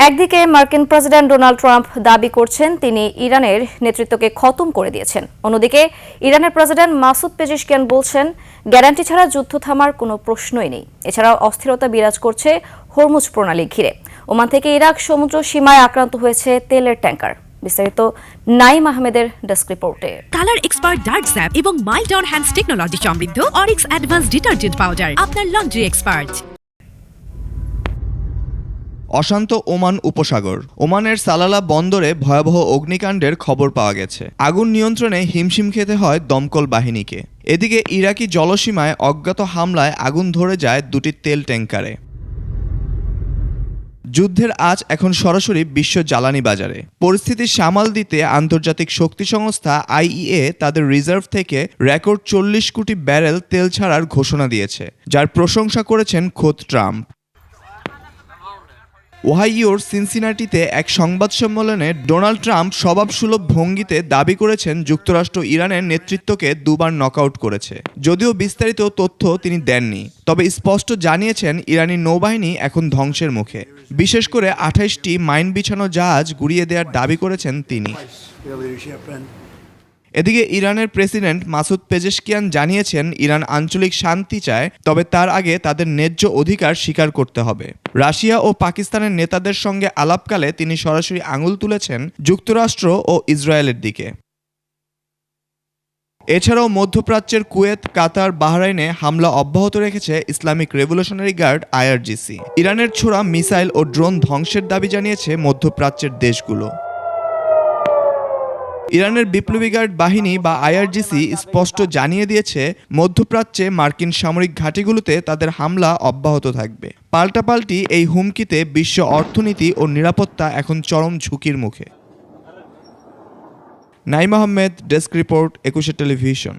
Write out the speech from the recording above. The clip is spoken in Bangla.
একদিকে মার্কিন প্রেসিডেন্ট ডোনাল্ড ট্রাম্প দাবি করছেন তিনি ইরানের নেতৃত্বকে খতম করে দিয়েছেন, অন্যদিকে ইরানের প্রেসিডেন্ট মাসুদ পেজিশকিয়ান বলছেন গ্যারান্টি ছাড়া যুদ্ধ থামার কোনো প্রশ্নই নেই। এছাড়াও অস্থিরতা বিরাজ করছে হরমুজ প্রণালী ঘিরে। ওমান থেকে ইরাক সমুদ্র সীমায় আক্রান্ত হয়েছে তেলের ট্যাঙ্কার। বিস্তারিত নাইম আহমেদের ডেস্ক রিপোর্টে। কালার এক্সপার্ট ডার্ক স্যাপ এবং মাইল্ড অন হ্যান্ডস টেকনোলজি সমৃদ্ধ অরিক্স অ্যাডভান্স ডিটারজেন্ট পাউডার আপনার লন্ড্রি এক্সপার্ট। অশান্ত ওমান উপসাগর। ওমানের সালালা বন্দরে ভয়াবহ অগ্নিকাণ্ডের খবর পাওয়া গেছে। আগুন নিয়ন্ত্রণে হিমশিম খেতে হয় দমকল বাহিনীকে। এদিকে ইরাকি জলসীমায় অজ্ঞাত হামলায় আগুন ধরে যায় দুটি তেল ট্যাঙ্কারে। যুদ্ধের আজ এখন সরাসরি বিশ্ব জ্বালানি বাজারে। পরিস্থিতি সামাল দিতে আন্তর্জাতিক শক্তি সংস্থা আইইএ তাদের রিজার্ভ থেকে রেকর্ড 40 কোটি ব্যারেল তেল ছাড়ার ঘোষণা দিয়েছে, যার প্রশংসা করেছেন খোদ ট্রাম্প। ওহাইওর সিনসিনাটিতে এক সংবাদ সম্মেলনে ডোনাল্ড ট্রাম্প স্বভাবসুলভ ভঙ্গিতে দাবি করেছেন যুক্তরাষ্ট্র ইরানের নেতৃত্বকে দুবার নকআউট করেছে। যদিও বিস্তারিত তথ্য তিনি দেননি, তবে স্পষ্ট জানিয়েছেন ইরানি নৌবাহিনী এখন ধ্বংসের মুখে। বিশেষ করে 28টি মাইন বিছানো জাহাজ গুড়িয়ে দেওয়ার দাবি করেছেন তিনি। এদিকে ইরানের প্রেসিডেন্ট মাসুদ পেজেশকিয়ান জানিয়েছেন ইরান আঞ্চলিক শান্তি চায়, তবে তার আগে তাদের ন্যায্য অধিকার স্বীকার করতে হবে। রাশিয়া ও পাকিস্তানের নেতাদের সঙ্গে আলাপকালে তিনি সরাসরি আঙুল তুলেছেন যুক্তরাষ্ট্র ও ইসরায়েলের দিকে। এছাড়াও মধ্যপ্রাচ্যের কুয়েত, কাতার, বাহরাইনে হামলা অব্যাহত রেখেছে ইসলামিক রেভলিউশনারি গার্ড আইআরজিসি। ইরানের ছোড়া মিসাইল ও ড্রোন ধ্বংসের দাবি জানিয়েছে মধ্যপ্রাচ্যের দেশগুলো। ইরানের বিপ্লবী গার্ড বাহিনী বা আইআরজিসি স্পষ্ট জানিয়ে দিয়েছে মধ্যপ্রাচ্যে মার্কিন সামরিক ঘাঁটিগুলোতে তাদের হামলা অব্যাহত থাকবে। পাল্টাপাল্টি এই হুমকিতে বিশ্ব অর্থনীতি ও নিরাপত্তা এখন চরম ঝুঁকির মুখে। Naim Ahmed, desk report, 21 television.